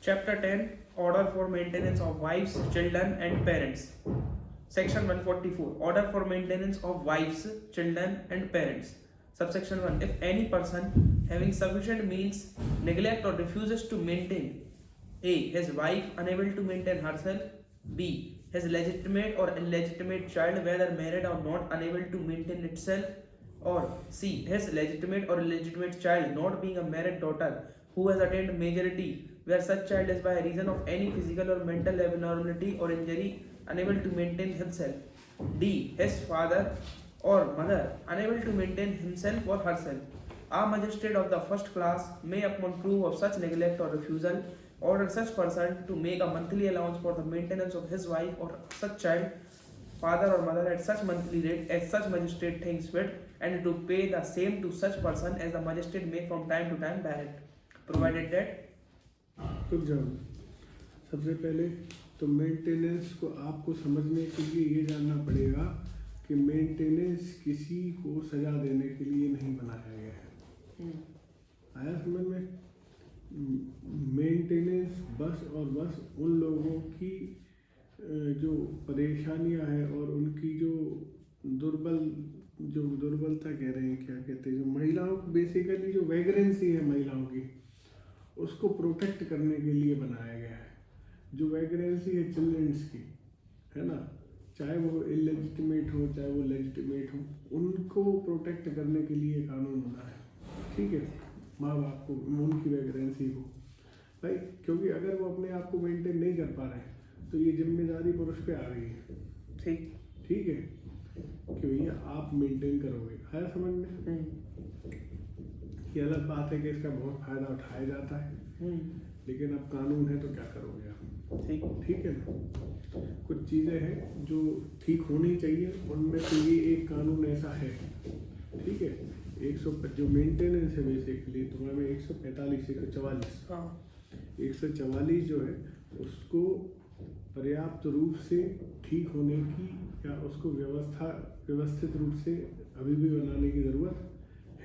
Chapter 10, Order for Maintenance of Wives, Children and Parents. Section 144, Order for Maintenance of Wives, Children and Parents. Subsection 1, if any person having sufficient means neglect or refuses to maintain A. His wife unable to maintain herself, B. His legitimate or illegitimate child whether married or not unable to maintain itself, or C. His legitimate or illegitimate child not being a married daughter who has attained majority where such child is by reason of any physical or mental abnormality or injury unable to maintain himself, D. His father or mother unable to maintain himself or herself. A magistrate of the first class may, upon proof of such neglect or refusal, order such person to make a monthly allowance for the maintenance of his wife or such child, father or mother at such monthly rate as such magistrate thinks fit, and to pay the same to such person as the magistrate may from time to time direct, provided that रुक जाओ। सबसे पहले तो maintenance को आपको समझने के लिए ये जानना पड़ेगा कि मेंटेनेंस किसी को सजा देने के लिए नहीं बनाया गया है। आया समझ में? मेंटेनेंस बस और बस उन लोगों की जो परेशानियां हैं और उनकी जो दुर्बलता कह रहे हैं, क्या कहते हैं, जो महिलाओं को बेसिकली जो वैग्रेंसी है महिलाओं की, उसको प्रोटेक्ट करने के लिए बनाया गया है। जो वैग्रेंसी है चिल्ड्रंस की, है ना, चाहे वो इलेजिटिमेट हो चाहे वो लेजिटिमेट हो, उनको प्रोटेक्ट करने के लिए कानून बना है। ठीक है, माँ बाप को उनकी वैग्रेंसी को भाई, क्योंकि अगर वो अपने आप को मेंटेन नहीं कर पा रहे हैं तो ये जिम्मेदारी पुरुष पे आ गई है। ठीक है कि भैया आप मेंटेन करोगे। है समझ में? ये अलग बात है कि इसका बहुत फायदा उठाया जाता है, लेकिन अब कानून है तो क्या करोगे आप? ठीक है ना। कुछ चीज़ें हैं जो ठीक होनी चाहिए, उनमें से ये एक कानून ऐसा है। ठीक है, 100 जो मेंटेनेंस है बेसिकली तुम्हारे 145 144 जो है उसको पर्याप्त रूप से ठीक होने की या उसको व्यवस्थित रूप से अभी भी बनाने की ज़रूरत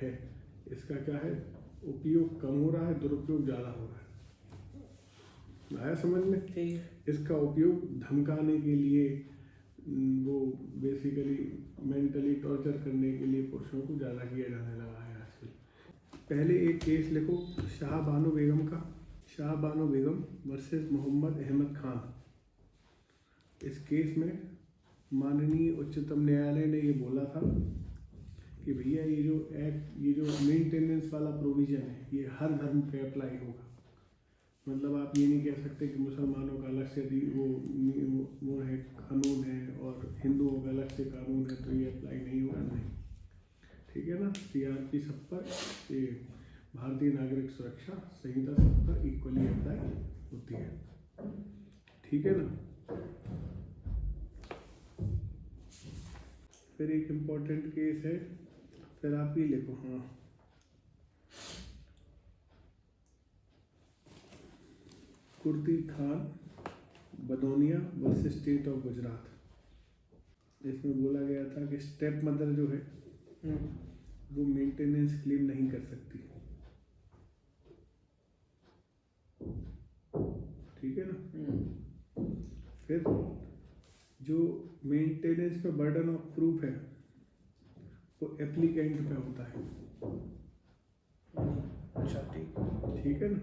है। इसका क्या है, उपयोग कम हो रहा है, दुरुपयोग ज़्यादा हो रहा है। आया समझ में? इसका उपयोग धमकाने के लिए, वो बेसिकली मेंटली टॉर्चर करने के लिए पुरुषों को ज़्यादा किया जाने लगा है आजकल। पहले एक केस लिखो शाह बानो बेगम का, शाह बानो बेगम वर्सेस मोहम्मद अहमद खान। इस केस में माननीय उच्चतम न्यायालय ने ये बोला था कि भैया ये जो एक्ट, ये जो मेंटेनेंस वाला प्रोविज़न है, ये हर धर्म पे अप्लाई होगा। मतलब आप ये नहीं कह सकते कि मुसलमानों का अलग से वो है कानून है और हिंदुओं का अलग से कानून है तो ये अप्लाई नहीं होगा। नहीं, ठीक है ना। CRP सब पर, ये भारतीय नागरिक सुरक्षा संहिता सब पर इक्वली अप्लाई होती है। ठीक है ना। फिर एक इम्पोर्टेंट केस है, फिर आप ये लिखो, हाँ, Kurti Khan Badauniya versus state of Gujarat. इसमें बोला गया था कि स्टेप मदर जो है वो मेंटेनेंस क्लेम नहीं कर सकती। ठीक है ना। फिर जो मेंटेनेंस पे बर्डन ऑफ प्रूफ है वो एप्लीकेंट पे होता है। अच्छा, ठीक है ना।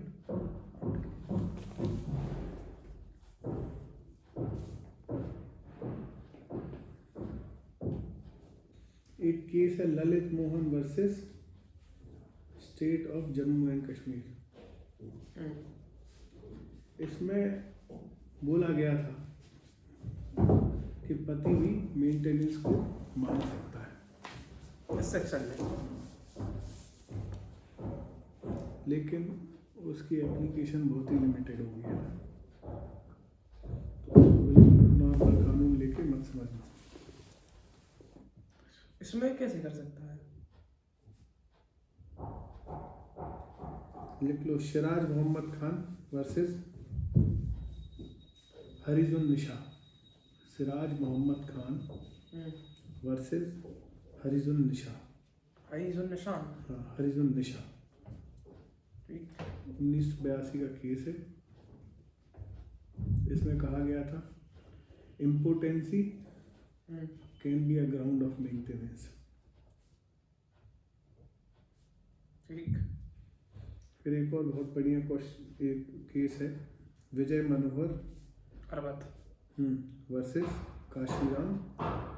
एक केस है Lalit Mohan versus state of Jammu and Kashmir. इसमें बोला गया था कि पति भी मेंटेनेंस को मांग सकता है इस सेक्शन में, लेकिन उसकी एप्लीकेशन बहुत ही लिमिटेड होगी है ना। तो नॉर्मल कानून लेके मत समझना। इसमें कैसे कर सकता है? लिख लो सिराज मोहम्मद खान वर्सेस हरिजुन निशा। सिराज मोहम्मद खान वर्सेस हरिजुन निशा। हरिजुन निशान। हाँ, हरिजुन निशा। ठीक। 1982 का केस है। इसमें कहा गया था impotency can be a ground of maintenance. ठीक। फिर एक और बहुत बढ़िया क्वेश्चन एक केस है, विजय मनोहर अरबत वर्सेस काशीराम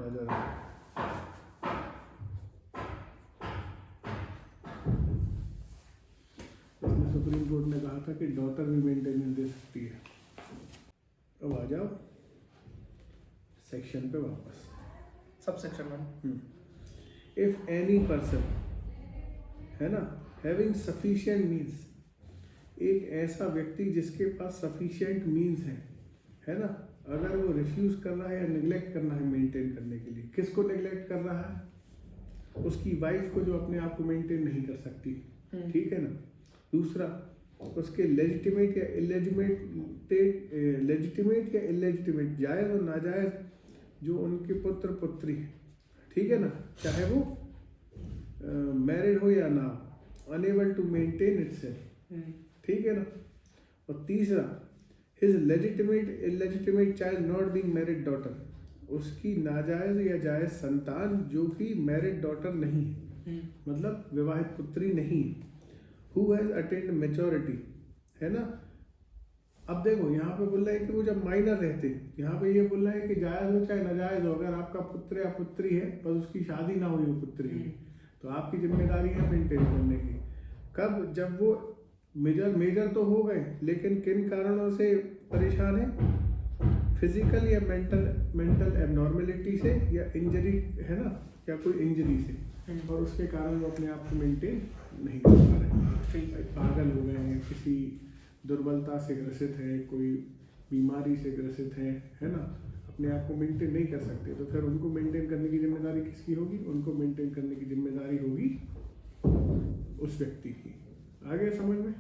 राजा राम। इसमें सुप्रीम कोर्ट ने कहा था कि डॉटर भी मेंटेनेंस दे सकती है। अब आ जाओ सेक्शन पे वापस। Sub section 1। If any person, है ना, हैविंग सफिशिएंट मीन्स, एक ऐसा व्यक्ति जिसके पास सफिशिएंट मीन्स है ना, अगर वो रिफ्यूज कर रहा है या निगलेक्ट करना है मेंटेन करने के लिए, किसको निगलेक्ट कर रहा है? उसकी वाइफ को जो अपने आप को मेंटेन नहीं कर सकती, ठीक है ना। दूसरा, उसके लेजिटिमेट या इलेजिटिमेट जायज और नाजायज जो उनके पुत्र पुत्री है, ठीक है ना, चाहे वो मैरिड हो या ना, अनेबल टू मेंटेन इटसेल्फ, ठीक है ना। और तीसरा, his legitimate illegitimate child not being married daughter, उसकी नाजायज या जायज संतान जो कि मैरिड डॉटर नहीं है, मतलब विवाहित पुत्री नहीं है, हु हैज अटेन्ड मैच्योरिटी, है ना। अब देखो यहाँ पे बोल रहा है कि वो जब माइनर रहते, यहाँ पे ये बोल रहा है कि जायज हो चाहे नाजायज हो, अगर आपका पुत्र या पुत्री है बस उसकी शादी ना हुई हो पुत्री की, तो आपकी जिम्मेदारी है मेंटेन करने की। कब? जब वो मेजर तो हो गए लेकिन किन कारणों से परेशान है? फिजिकल या मेंटल एबनॉर्मेलिटी से या इंजरी, है ना, या कोई इंजरी से, और उसके कारण वो अपने आप को मेंटेन नहीं कर पा रहे, पागल हो गए हैं, किसी दुर्बलता से ग्रसित है, कोई बीमारी से ग्रसित है ना, अपने आप को मेंटेन नहीं कर सकते, तो फिर उनको मेंटेन करने की जिम्मेदारी किसकी होगी? उनको मेंटेन करने की जिम्मेदारी होगी उस व्यक्ति की। आगे समझ में?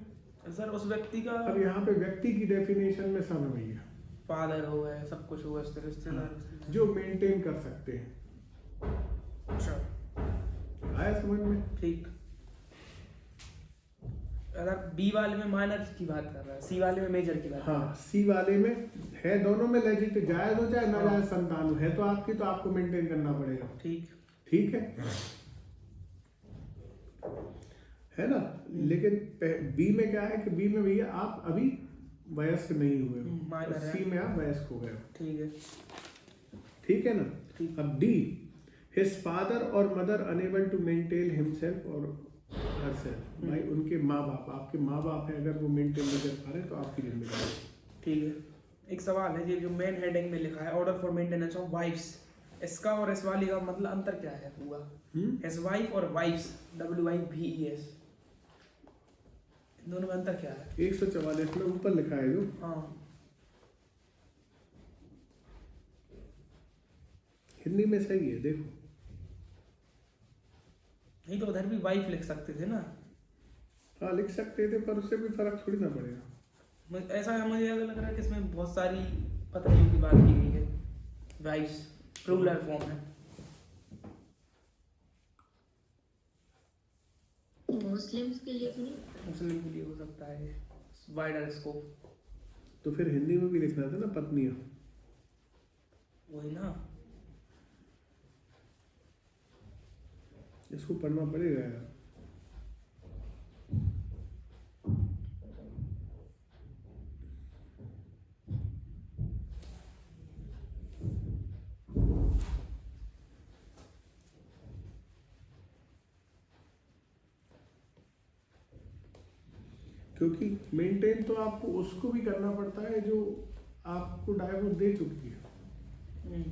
सर उस व्यक्ति का, अब यहाँ पे व्यक्ति की डेफिनेशन में सन है भैया, फादर हो गए, सब कुछ हुआ, रिश्तेदार जो मेंटेन कर सकते हैं। अच्छा, आया समझ में? ठीक। अगर बी वाले में माइनर की बात कर रहा है, सी वाले में मेजर की बात। हाँ, सी वाले में है, दोनों में लेजिट जायज हो चाहे नाजायज संतान हो, है तो आपकी, तो आपको मेंटेन करना पड़ेगा। ठीक, ठीक है ना। लेकिन बी में क्या है कि बी में भैया आप अभी वयस्क नहीं हुए हो, सी में आप वयस्क हो गए हो। ठीक है, ठीक है ना। अब डी, हिज फादर और mother unable to maintain himself और हरसेल्फ, भाई उनके माँ बाप, आपके माँ बाप हैं, अगर वो मेंटेन नहीं कर पा रहे तो आपकी जिम्मेदारी। ठीक है। एक सवाल है, ये जो मेन हेडिंग में लिखा है order for maintenance of wives, इसका और इस वाली का मतलब अंतर क्या है हुआ? हिज वाइफ और वाइफ्स, WIVES, दोनों में अंतर क्या है? 144 में ऊपर लिखा है जो, हाँ, हिंदी में सही है, देखो। नहीं तो उधर भी वाइफ लिख सकते थे ना। हाँ लिख सकते थे, पर उससे भी फर्क थोड़ी ना पड़ेगा। ऐसा है, मुझे ऐसा लग रहा है कि इसमें बहुत सारी पत्नियों की बात की गई है, वाइफ्स प्लूरल फॉर्म है। मुस्लिम्स के लिए भी, मुस्लिम के लिए हो सकता है, वाइडर स्कोप। तो फिर हिंदी में भी लिखना था ना पत्नियां। वही ना, इसको पढ़ना पड़ेगा यार। क्योंकि मेंटेन तो आपको उसको भी करना पड़ता है जो आपको डाइवोर्स दे चुकी है।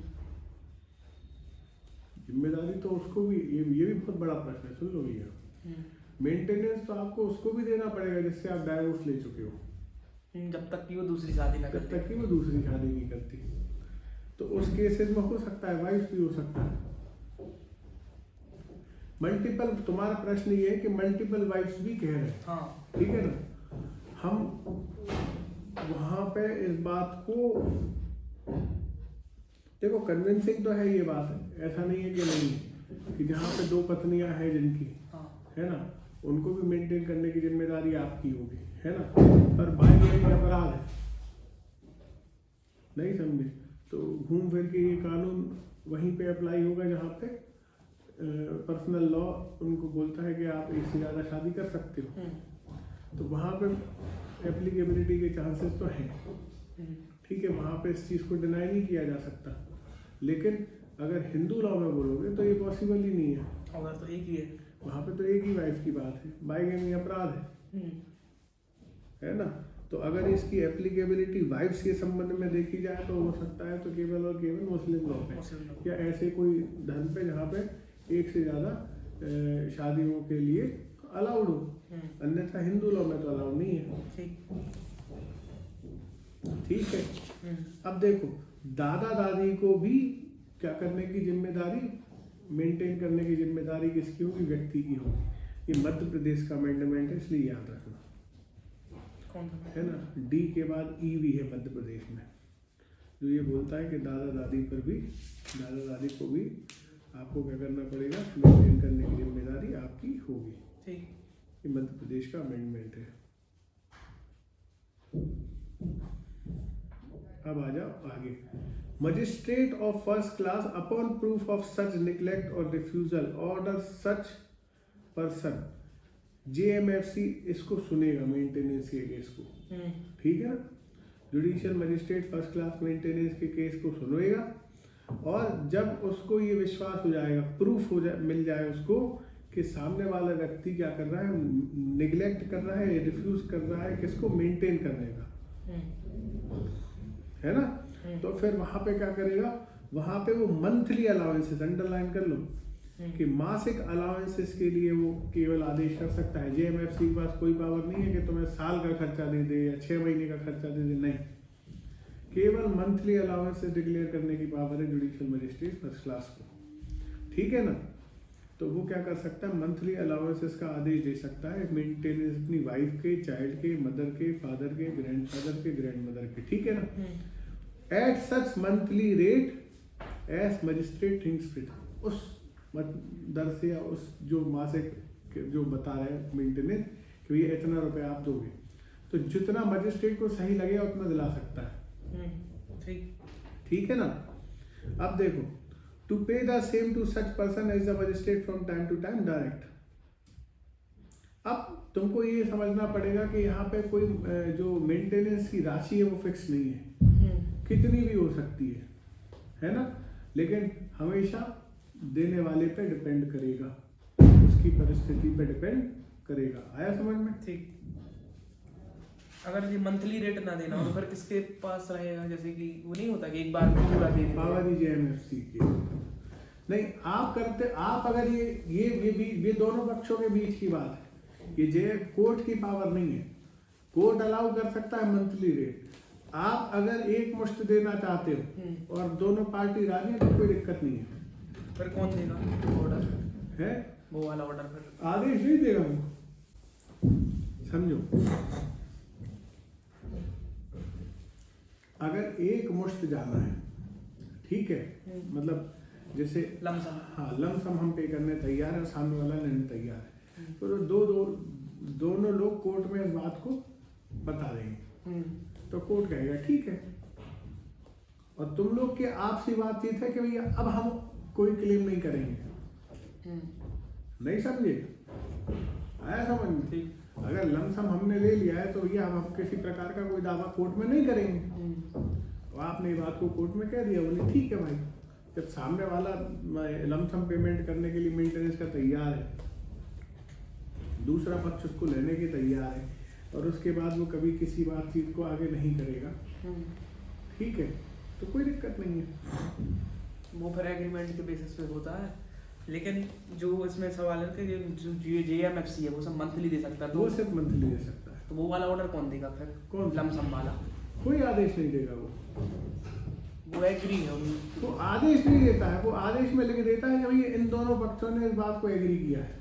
जिम्मेदारी तो उसको भी, ये भी बहुत बड़ा प्रश्न है, सुन लो भैया। मेंटेनेंस तो आपको उसको भी देना पड़ेगा जिससे आप डाइवोर्स ले चुके हो, जब तक कि वो दूसरी शादी ना जब करती। तक कि वो दूसरी शादी नहीं करती। तो उस केसेस में हो सकता है वाइफ भी हो सकता है। मल्टीपल, तुम्हारा प्रश्न ये है कि मल्टीपल वाइफ्स भी कह रहे हैं, हाँ ठीक है ना। हम वहां पे इस बात को देखो, कन्विंसिंग तो है ये बात, है ऐसा नहीं है कि नहीं, कि जहाँ पे दो पत्नियां हैं जिनकी, हाँ, है ना, उनको भी मेंटेन करने की जिम्मेदारी आपकी होगी, है ना। पर बाइगेमी अपराध है, नहीं समझे, तो घूम फिर के ये कानून वहीं पे अप्लाई होगा जहाँ पे पर्सनल लॉ उनको बोलता है कि आप एक से ज़्यादा शादी कर सकते हो, तो वहाँ पे एप्लीकेबिलिटी के चांसेस तो हैं, ठीक है, वहाँ पे इस चीज़ को डिनाई नहीं किया जा सकता। लेकिन अगर हिंदू लॉ में बोलोगे तो ये पॉसिबल ही नहीं है, होगा तो एक ही है, वहाँ पे तो एक ही वाइफ की बात है, बाइगेमी अपराध है ना। तो अगर इसकी एप्लीकेबिलिटी वाइफ्स के संबंध में देखी जाए तो हो सकता है तो केवल और केवल मुस्लिम लॉ पे या ऐसे कोई धर्म पे जहाँ पे एक से ज़्यादा शादियों के लिए अलाउड हो, अन्यथा हिंदू लॉ में तो अलाउड नहीं है, ठीक है। अब देखो, दादा दादी को भी क्या करने की जिम्मेदारी, मेंटेन करने की जिम्मेदारी किसकी होगी, व्यक्ति की होगी। ये मध्य प्रदेश का अमेंडमेंट है, इसलिए याद रखना, है ना। डी के बाद ई भी है मध्य प्रदेश में, जो ये बोलता है कि दादा दादी पर भी, दादा दादी को भी आपको क्या करना पड़ेगा, मेंटेन करने की जिम्मेदारी आपकी होगी, ठीक। ये मध्य प्रदेश का अमेंडमेंट है। अब आ जाओ आगे। Magistrate of first class upon proof of such neglect और refusal order such person, JMFC इसको सुनेगा, मेंटेनेंस के केस को, ठीक है ना। Judicial magistrate first class maintenance के केस को सुनेगा, और जब उसको ये विश्वास हो जाएगा, प्रूफ हो जाए, मिल जाए उसको कि सामने वाला व्यक्ति क्या कर रहा है, निग्लेक्ट कर रहा है, रिफ्यूज कर रहा है किसको, मेंटेन करने का, है ना। तो फिर वहां पे क्या करेगा, वहां पे वो मंथली अलाउंसेस, अंडरलाइन कर लो कि मासिक अलाउंसेस के लिए वो केवल आदेश कर सकता है। JMFC के पास कोई पावर नहीं है कि तुम्हें साल का खर्चा दे दे या 6 महीने का खर्चा दे दे, नहीं, केवल मंथली अलाउंसेस डिक्लेयर करने की पावर है जुडिशियल मजिस्ट्रेट फर्स्ट क्लास को, ठीक है ना। तो वो क्या कर सकता है, मंथली अलाउंसेस का आदेश दे सकता है, मेंटेनेंस अपनी वाइफ के, चाइल्ड के, मदर के, फादर के, ग्रैंडफादर के, ग्रैंडमदर के, ठीक है ना। At such monthly rate as magistrate thinks fit, उस दर से या उस जो मासिक जो बता रहे हैं मेंटेनेंस कि भैया इतना रुपए आप दोगे, तो जितना मजिस्ट्रेट को सही लगे उतना दिला सकता है, ठीक है ना। अब देखो, to pay the same to such person as the magistrate from time to time direct. अब तुमको ये समझना पड़ेगा कि यहाँ पे कोई जो मेंटेनेंस की राशि है वो फिक्स नहीं है, कितनी भी हो सकती है ना, लेकिन हमेशा देने वाले पे डिपेंड करेगा, उसकी परिस्थिति पे डिपेंड करेगा। आया समझ में, ठीक। अगर ये मंथली रेट ना देना हो तो फिर किसके पास रहेगा, जैसे कि वो नहीं होता कि एक बार पूरा दे देंगे, पावर ही JMFC की नहीं। आप करते, आप अगर ये दोनों पक्षों के बीच की बात है, ये कोर्ट की पावर नहीं है, कोर्ट अलाउ कर सकता है मंथली रेट। आप अगर एक मुश्त देना चाहते हो और दोनों पार्टी राजी है तो कोई दिक्कत नहीं है, फिर कौन देगा ऑर्डर, है वो वाला ऑर्डर, फिर आदेश नहीं देगा वो, समझो। अगर एक मुश्त जाना है, ठीक है, मतलब जैसे लमसम, हाँ लमसम हम पे करने तैयार है और सामने वाला लेने तैयार है, तो दोनों लोग कोर्ट में इस बात को बता देंगे, तो कोर्ट कहेगा ठीक है, और तुम लोग की आपसी बातचीत है कि भैया अब हम कोई क्लेम नहीं करेंगे, नहीं समझे, आया समझ में। ठीक। अगर लमसम हमने ले लिया है तो भैया हम किसी प्रकार का कोई दावा कोर्ट में नहीं करेंगे, तो आपने बात को कोर्ट में कह दिया, बोले ठीक है भाई। जब सामने वाला लमसम पेमेंट करने के लिए मेंटेनेंस का तैयार है, दूसरा पक्ष उसको लेने के तैयार है, और उसके बाद वो कभी किसी बातचीत को आगे नहीं करेगा, ठीक है, तो कोई दिक्कत नहीं है, वो फिर एग्रीमेंट के बेसिस पे होता है। लेकिन जो इसमें सवाल है कि जो JMFC है वो सब मंथली दे सकता है, तो वो सिर्फ मंथली दे सकता है। तो वो वाला ऑर्डर कौन देगा फिर, कौन? लमसम वाला कोई आदेश नहीं देगा, वो एग्री है, वो आदेश नहीं देता है, वो आदेश में लिख देता है कि भैया इन दोनों पक्षों ने इस बात को एग्री किया है।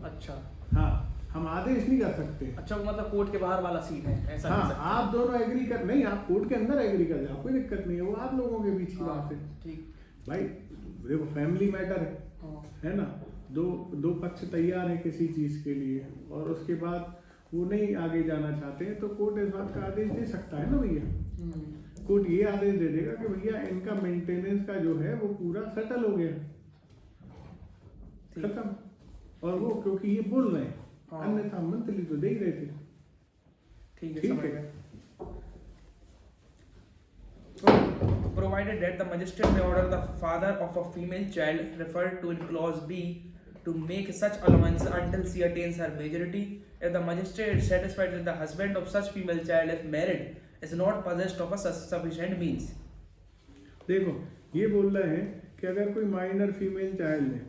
अच्छा, हाँ, हम आदेश नहीं कर सकते। अच्छा, मतलब कोर्ट के बाहर वाला सीन है, ऐसा नहीं हाँ, सकते। आप दोनों एग्री कर, नहीं आप कोर्ट के अंदर एग्री कर जाओ, कोई दिक्कत नहीं है, वो आप लोगों के बीच की बात है। ठीक भाई देखो फैमिली मैटर है ना, दो पक्ष तैयार है किसी चीज़ के लिए और उसके बाद वो नहीं आगे जाना चाहते हैं, तो कोर्ट इस बात का आदेश दे सकता है ना भैया। कोर्ट ये आदेश दे देगा कि भैया इनका मेंटेनेंस का जो है वो पूरा सेटल हो गया, खत्म। और वो क्योंकि ये बोल रहे हैं, अन्यथा मंथली तो दे ही रहे थे। ठीक है। Provided that the magistrate may order the father of a female child referred to in clause B to make such allowance until she attains her majority, if the magistrate is satisfied that the husband of such female child, if married, is not possessed of a sufficient means. देखो ये बोल रहे हैं कि अगर कोई minor female child है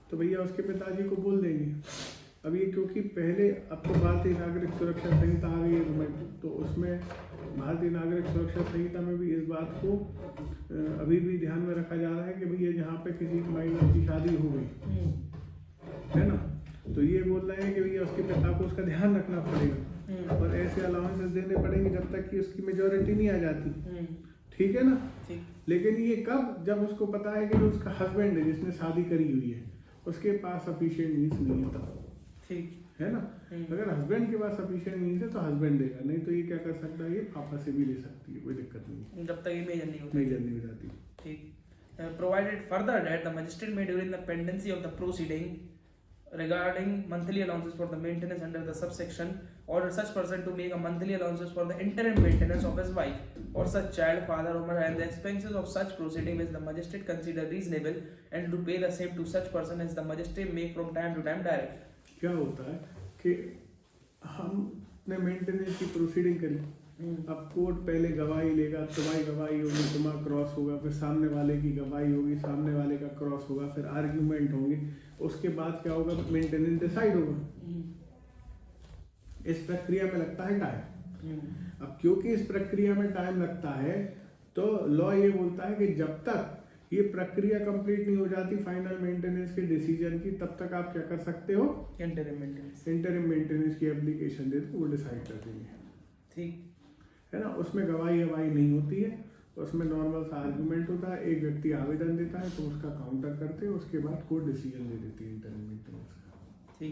तो भैया उसके पिताजी को बोल देंगे। अब ये क्योंकि पहले अब तो भारतीय नागरिक सुरक्षा संहिता आ गई है, तो उसमें भारतीय नागरिक सुरक्षा संहिता में भी इस बात को अभी भी ध्यान में रखा जा रहा है कि भैया जहाँ पे किसी माइनर की शादी हो गई है ना, तो ये बोल रहे हैं कि भैया उसके पिता को उसका ध्यान रखना पड़ेगा और ऐसे अलाउंसेस देने पड़ेंगे जब तक कि उसकी मेजोरिटी नहीं आ जाती। ठीक है ना। लेकिन ये कब, जब उसको पता है कि जो उसका हस्बैंड है जिसने शादी करी हुई है उसके पास सफिशिएंट मींस नहीं है तब, ठीक है ना। अगर हस्बैंड के पास सफिशिएंट मींस है तो हस्बैंड देगा, नहीं तो ये क्या कर सकता है, ये पापा से भी ले सकती है, कोई दिक्कत नहीं, जब तक ये मेजर नहीं हो जाती। ठीक। Provided further that the magistrate may during the pendency of the proceeding regarding monthly allowances for the maintenance under the subsection order such person to make a monthly allowances for the interim maintenance of his wife or such child, father or mother, and the expenses of such proceeding which the magistrate consider reasonable and to pay the same to such person as the magistrate may from time to time direct. क्या होता है कि हमने maintenance की proceeding करी, अब court पहले गवाही लेगा, तुम्हारी गवाही होगी, तुम्हारा क्रॉस होगा, फिर सामने वाले की गवाही होगी, सामने वाले का क्रॉस होगा, फिर आर्ग्यूमेंट होंगे, उसके बाद क्या होगा, मेंटेनेंस डिसाइड होगा। इस प्रक्रिया में लगता है टाइम। अब क्योंकि इस प्रक्रिया में टाइम लगता है तो लॉ ये बोलता है कि जब तक ये प्रक्रिया कंप्लीट नहीं हो जाती फाइनल मेंटेनेंस के डिसीजन की, तब तक आप क्या कर सकते हो, इंटरिम मेंटेनेंस की एप्लीकेशन दे दो, वो डिसाइड कर देंगे। ठीक है ना। उसमें गवाही नहीं होती है, उसमें नॉर्मल सा आर्गुमेंट होता है, एक व्यक्ति आवेदन देता है तो उसका काउंटर करते हैं, उसके बाद कोर्ट डिसीजन दे देती है इंटरिम मेंटेनेंस का।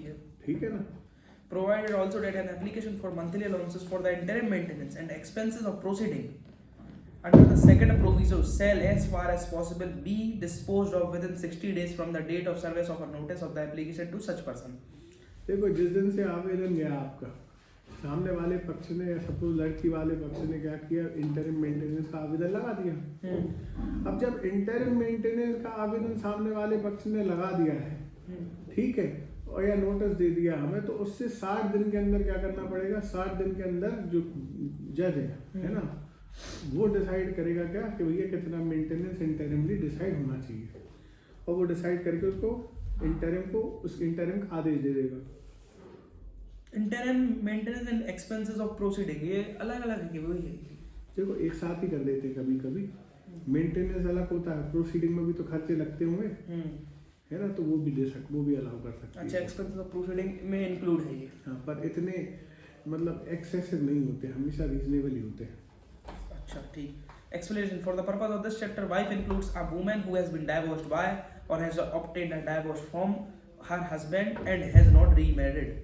ठीक है ना। Provided also that an application for monthly allowances for the interim maintenance and expenses of proceeding under the second proviso shall as far as possible be disposed of within 60 days from the date of service of a notice of the application to such person. देखो जिस दिन से आवेदन गया आपका, सामने वाले पक्ष ने या सपोज लड़की वाले पक्ष ने क्या किया, इंटरिम मेंटेनेंस का आवेदन लगा दिया। अब जब इंटरिम मेंटेनेंस का आवेदन सामने वाले पक्ष ने लगा दिया है, ठीक है, और या नोटिस दे दिया हमें, तो उससे 60 दिन के अंदर क्या करना पड़ेगा, 60 दिन के अंदर जो जज है ना, वो डिसाइड करेगा क्या कि भैया कितना मेंटेनेंस इंटरिमली डिसाइड होना चाहिए, और वो डिसाइड करके उसको उस इंटरिम का आदेश दे देगा। Interim maintenance and expenses of proceeding ये अलग अलग है कि वही है? देखो एक साथ ही कर देते हैं कभी कभी। मेंटेनेंस अलग होता है, प्रोसीडिंग में भी तो खर्चे लगते होंगे, है ना, तो वो भी अलाउ कर सकते हैं। अच्छा, एक्सपेंसेस ऑफ प्रोसीडिंग में इंक्लूड है ये? हाँ, पर इतने मतलब एक्सेसिव नहीं होते, हमेशा रीजनेबल ही होते हैं। अच्छा, ठीक। Explanation: For the purpose of this chapter, wife includes a woman who has been divorced by or has obtained a divorce from her husband and has not remarried.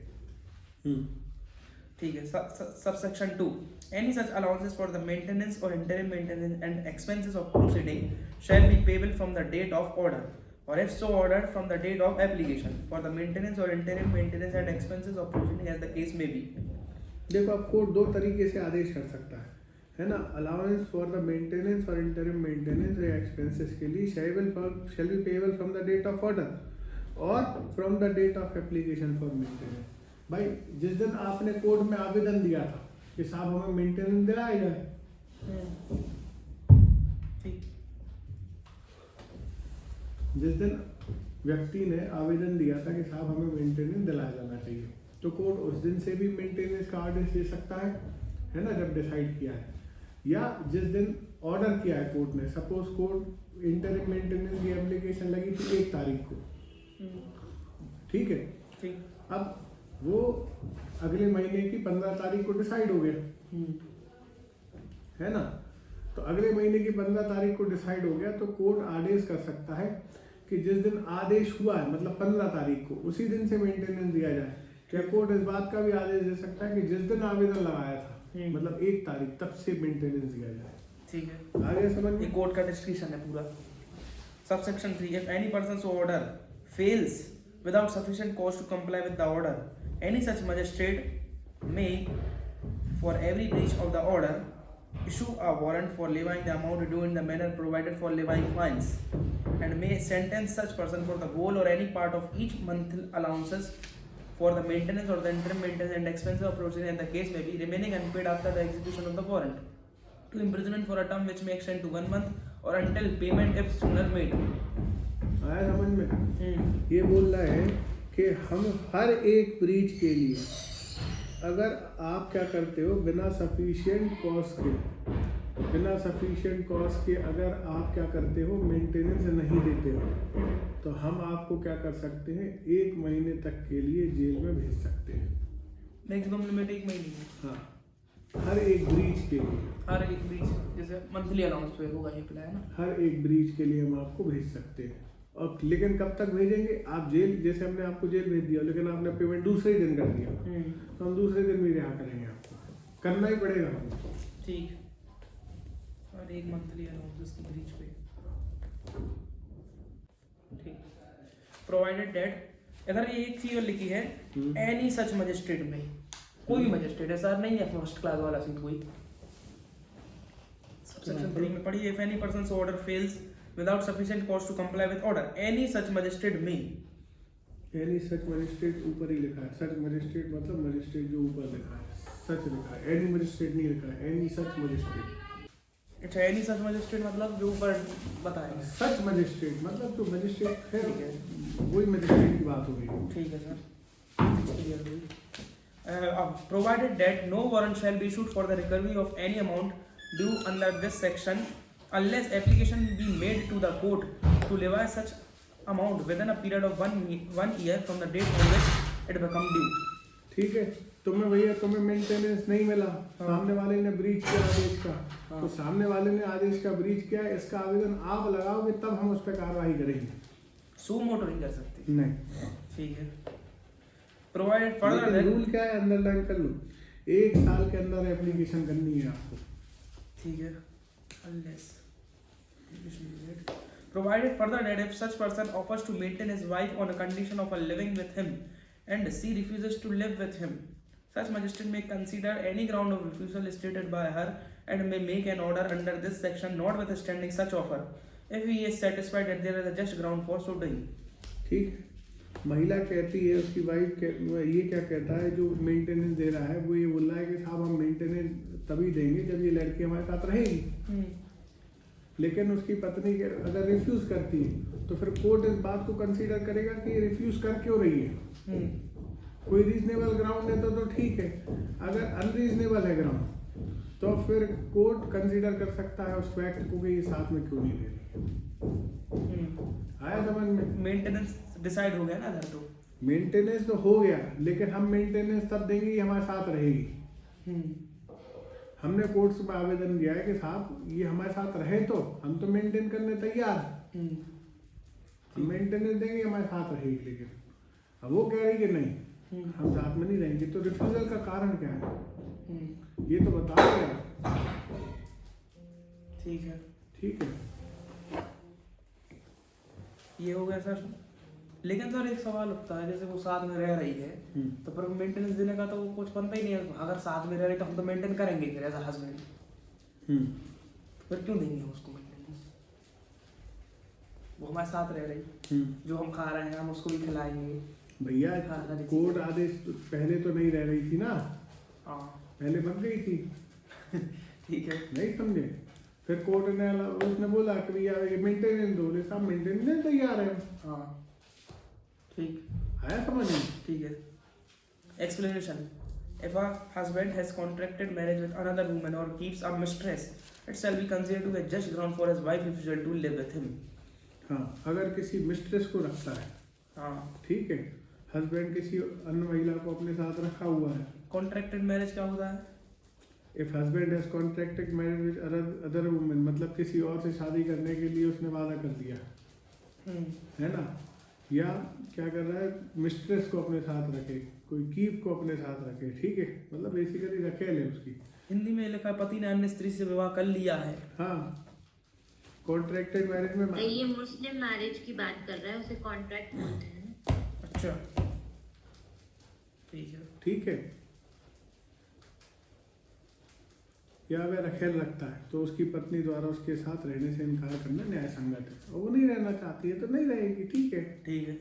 ठीक है। Subsection 2: Any such allowances for the maintenance or interim maintenance and expenses of proceeding shall be payable from the date of order, or if so ordered from the date of application, for the maintenance or interim maintenance and expenses of proceeding as the case may be. देखो, अब court दो तरीके से आदेश कर सकता है ना। Allowance for the maintenance और इंटरिम मेंटेनेंस या एक्सपेंसेस के लिए shall be payable from the date of order और from the date of application for maintenance। भाई, जिस दिन आपने कोर्ट में आवेदन दिया था कि साहब हमें मेंटेनेंस दिलाया जाए, जिस दिन व्यक्ति ने आवेदन दिया था कि साहब हमें मेंटेनेंस दिलाया जाना चाहिए, तो कोर्ट उस दिन से भी मेंटेनेंस का आदेश दे सकता है ना, जब डिसाइड किया है, या जिस दिन ऑर्डर किया है कोर्ट ने। सपोज कोर्ट इंटरिम मेंटेनेंस की एप्लीकेशन लगी थी 1 तारीख को, ठीक है, ठीक। अब वो अगले महीने की 15 तारीख को डिसाइड हो गया, है ना। तो अगले महीने की 15 तारीख को डिसाइड हो गया तो कोर्ट आदेश कर सकता है कि जिस दिन आदेश हुआ है मतलब 15 तारीख को उसी दिन से मेंटेनेंस दिया जाए। क्या कोर्ट इस बात का भी आदेश दे सकता है कि जिस दिन आवेदन लगाया था मतलब 1 तारीख तब से मेंटेनेंस दिया जाए। ठीक है, आगे समझ ये में। कोर्ट का डिस्क्रिप्शन है पूरा। Subsection 3, if any person's order fails without sufficient cause to comply with the order, any such magistrate may, for every breach of the order, issue a warrant for levying the amount due in the manner provided for levying fines, and may sentence such person for the whole or any part of each monthly allowances for the maintenance or the interim maintenance and expenses of proceeding, and the case may be remaining unpaid after the execution of the warrant, to imprisonment for a term which may extend to 1 month or until payment if sooner made. आया समझ में। ये बोल रहा है कि हम हर एक ब्रीच के लिए अगर आप क्या करते हो बिना सफिशिएंट कॉस्ट के अगर आप क्या करते हो मेंटेनेंस नहीं देते हो तो हम आपको क्या कर सकते हैं 1 महीने तक के लिए जेल में भेज सकते हैं। मैक्सिमम लिमिट 1 महीने। हाँ, हर एक ब्रीच के लिए, हर एक ब्रीच जैसे मंथली अलाउंस पे होगा ये प्लान ना, हर एक ब्रीच के लिए हम आपको भेज सकते हैं। और लेकिन कब तक भेजेंगे? आप जेल, जैसे हमने आपको जेल भेज दिया लेकिन आपने पेमेंट दूसरे दिन कर दिया तो हम दूसरे दिन भी रिहा करेंगे, आपको करना ही पड़ेगा हमको। ठीक, और 1 मंथली अलाउंस इसकी ब्रीच पे। ठीक, प्रोवाइडेड दैट अगर ये एक चीज और लिखी है एनी सच मजिस्ट्रेट में, कोई भी मजिस्ट्रेट है सर, नहीं है फर्स्ट क्लास वाला सीट कोई। सबसेक्शन 3 में पढ़िए, if any persons order fails without sufficient cause to comply with order, any such magistrate may। Any such magistrate ऊपर ही लिखा है, सच मजिस्ट्रेट मतलब मजिस्ट्रेट जो ऊपर लिखा है, सच लिखा है, एनी मजिस्ट्रेट नहीं लिखा है, एनी सच मजिस्ट्रेट। अच्छा, एनी सच मजिस्ट्रेट मतलब जो ऊपर बताएंगे। सच मजिस्ट्रेट मतलब जो मजिस्ट्रेट है, ठीक है, वही मजिस्ट्रेट की बात हो गई। ठीक है sir. Provided that no warrant shall be issued for the recovery of any amount due under this section unless application be made to the court to levy such amount within a period of one year from the date on which it become due। ठीक है, तुम्हें भैया तुम्हें maintenance नहीं मिला, सामने वाले ने ब्रीच किया आदेश का, तो सामने वाले ने आदेश का ब्रीच किया, इसका आवेदन आप लगाओगे तब हम उस पर कार्रवाई करेंगे। सो मोटो नहीं कर सकते। नहीं, ठीक है। प्रोवाइडेड फर्दर दैट, रूल क्या है अंडरलाइन कर लो, 1 साल के अंदर एप्लीकेशन करनी है आपको। ठीक है, unless provided further that if such person offers to maintain his wife on a condition of a living with him and she refuses to live with him, such magistrate may consider any ground of refusal stated by her and may make an order under this section notwithstanding such offer if he is satisfied that there is a just ground for so doing। ठीक है, महिला कहती है, उसकी wife ये क्या कहता है, जो मेंटेनेंस दे रहा है वो ये बोल रहा है कि साहब हम मेंटेनेंस तभी देंगे जब ये लड़की हमारे साथ रहेगी। लेकिन उसकी पत्नी अगर रिफ्यूज करती है तो फिर कोर्ट इस बात को कंसीडर करेगा कि ये रिफ्यूज कर क्यों रही है। कोई रीजनेबल ग्राउंड है तो ठीक है, अगर अनरीजनेबल है ग्राउंड तो फिर कोर्ट कंसीडर कर सकता है उस फैक्ट को कि ये साथ में क्यों नहीं दे रही। आया समझ में? मेंटेनेंस डिसाइड हो गया ना अगर, तो मेंटेनेंस तो हो गया लेकिन हम मेंटेनेंस तब देंगे ये हमारे साथ रहेगी। हमने कोर्ट में आवेदन किया है कि साहब ये हमारे साथ रहे तो हम तो मेंटेन करने तैयार हैं, मेंटेनेंस देंगे हमारे साथ रहेगी, लेकिन अब वो कह रही कि नहीं हम साथ में नहीं रहेंगे, तो रिफ्यूजल का कारण क्या है ये तो बताओ यार। ठीक है, ठीक है, ये हो गया सर। लेकिन सर एक सवाल उठता है, जैसे वो साथ में रह रही है तो फिर मेंटेनेंस देने का तो कुछ बनता ही नहीं है। अगर साथ में रह रही तो हम तो मेंटेन करेंगे फिर एज अ हस्बैंड, फिर क्यों देंगे हम उसको मेंटेनेंस? वो हमारे साथ रह रही, जो हम खा रहे हैं हम उसको भी खिलाएंगे। भैया कोर्ट आदेश पहले तो नहीं रह रही थी ना, पहले बन गई थी। ठीक है, नहीं समझे? फिर कोर्ट ने उसने बोला कि भैया ये मेंटेनेंस दो, साहब मेंटेनेंस तैयार है। हाँ ठीक, आया समझ में? ठीक है। Explanation: If a husband has contracted marriage with another woman or keeps a mistress, it shall be considered to be a just ground for his wife refusal to live with him। हाँ, अगर किसी mistress को रखता है, हाँ ठीक है, husband किसी अन्य महिला को अपने साथ रखा हुआ है। कॉन्ट्रैक्टेड मैरिज क्या होता है? If husband has contracted marriage with other women, मतलब किसी और से शादी करने के लिए उसने वादा कर दिया। है ना, या क्या कर रहा है, मिस्ट्रेस को अपने साथ रखे, कोई कीप को अपने साथ रखे, ठीक है, मतलब बेसिकली रखेल है उसकी। हिंदी में लिखा है पति ने अन्य स्त्री से विवाह कर लिया है। हाँ, कॉन्ट्रैक्टेड मैरिज में ये मुस्लिम मैरिज की बात कर रहा है, उसे कॉन्ट्रैक्ट बोलते हैं ना। अच्छा, ठीक है। ठीक है, या वह रखेल रखता है तो उसकी पत्नी द्वारा उसके साथ रहने से इनकार करना न्याय संगत है, और वो नहीं रहना चाहती है तो नहीं रहेगी, ठीक है। ठीक है।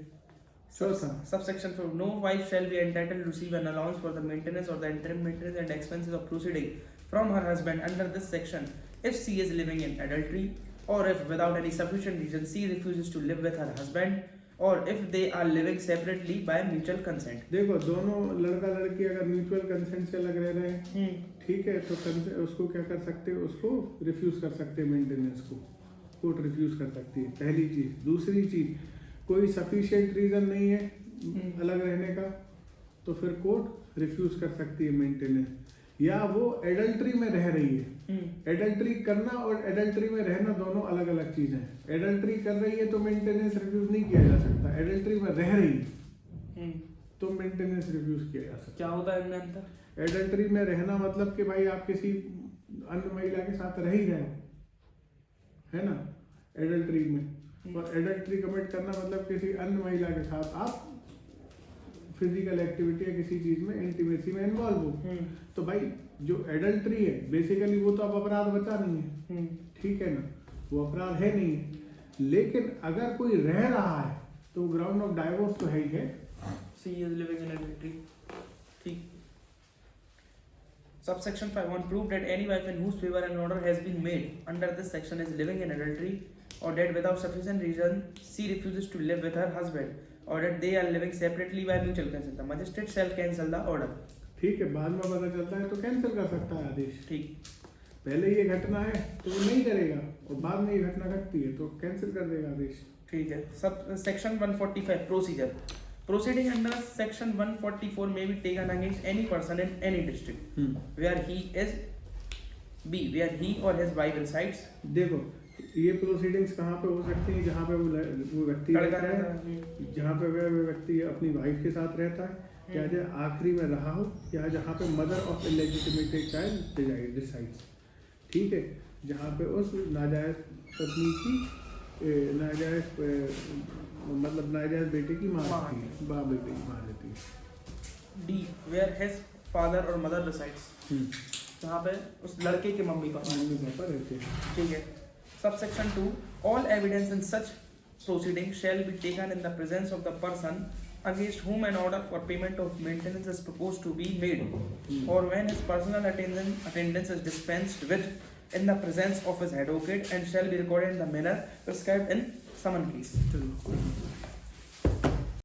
चौथा, Subsection 4. No wife shall be entitled to receive an allowance for the maintenance or the interim maintenance and expenses of proceeding from her husband under this section if she is living in adultery, or if without any sufficient reason she refuses to live with her husband, or if they are living separately by mutual consent. देखो दोनों लड़का लड़की अगर mutual consent से लग रहे हैं, ठीक है, तो उसको क्या कर सकते हैं, उसको रिफ्यूज कर सकते हैं, मेंटेनेंस को कोर्ट रिफ्यूज कर सकती है, पहली चीज। दूसरी चीज, कोई सफिशिएंट रीजन नहीं है अलग रहने का तो फिर कोर्ट रिफ्यूज कर सकती है मेंटेनेंस, या वो एडल्ट्री में रह रही है। एडल्ट्री करना और एडल्ट्री में रहना दोनों अलग अलग चीजें हैं। एडल्ट्री कर रही है तो मेंटेनेंस रिफ्यूज नहीं किया जा सकता, एडल्ट्री में रह रही है तो मेंटेनेंस रिफ्यूज किया जा सकता। क्या होता है इनमें अंतर? एडल्ट्री में रहना मतलब कि भाई आप किसी अन्य महिला के साथ रह ही रहे हो, है ना, एडल्ट्री में। और एडल्ट्री कमिट करना मतलब किसी अन्य महिला के साथ आप फिजिकल एक्टिविटी या किसी चीज में इंटीमेसी में इन्वॉल्व हो। तो भाई जो एडल्ट्री है बेसिकली वो तो अब अपराध बचा नहीं है, ठीक है ना, वो अपराध है नहीं है। लेकिन अगर कोई रह रहा है तो ग्राउंड ऑफ डाइवोर्स तो है ही है। She is living in adultery. ठीक। Subsection 5. On proof that any wife in whose favor an order has been made under this section is living in adultery, or that without sufficient reason she refuses to live with her husband, or that they are living separately by mutual consent, the magistrate shall cancel the order. ठीक है, बाद में पता चलता है तो cancel कर सकता है आदेश। ठीक। पहले ये घटना है तो वो नहीं करेगा, और बाद में ये घटना घटती है तो कैंसिल कर देगा आदेश। ठीक है। Sub section 145 procedure. Proceeding under section 144 may be taken against any person in any district where he or his wife resides. देखो ये प्रोसीडिंग्स कहाँ पे हो सकती हैं, जहाँ पे वो व्यक्ति रहता है, जहाँ पे वह व्यक्ति अपनी वाइफ के साथ रहता है, या जो आखिरी में रहा हो, या जहाँ पे mother of illegitimate child decides, ठीक है, जहाँ पे उस नाजायज पत्नी की नाजायज बेटे की माँ रहती है, बाप बेटे की माँ रहती है। D where his father or mother resides, जहाँ पे उस लड़के के मम्मी पापा रहते हैं। ठीक है। Subsection 2. All evidence in such proceeding shall be taken in the presence of the person against whom an order for payment of maintenance is proposed to be made, or when his personal attendance is dispensed with in the presence of his advocate, and shall be recorded in the manner prescribed in summon case. चलो।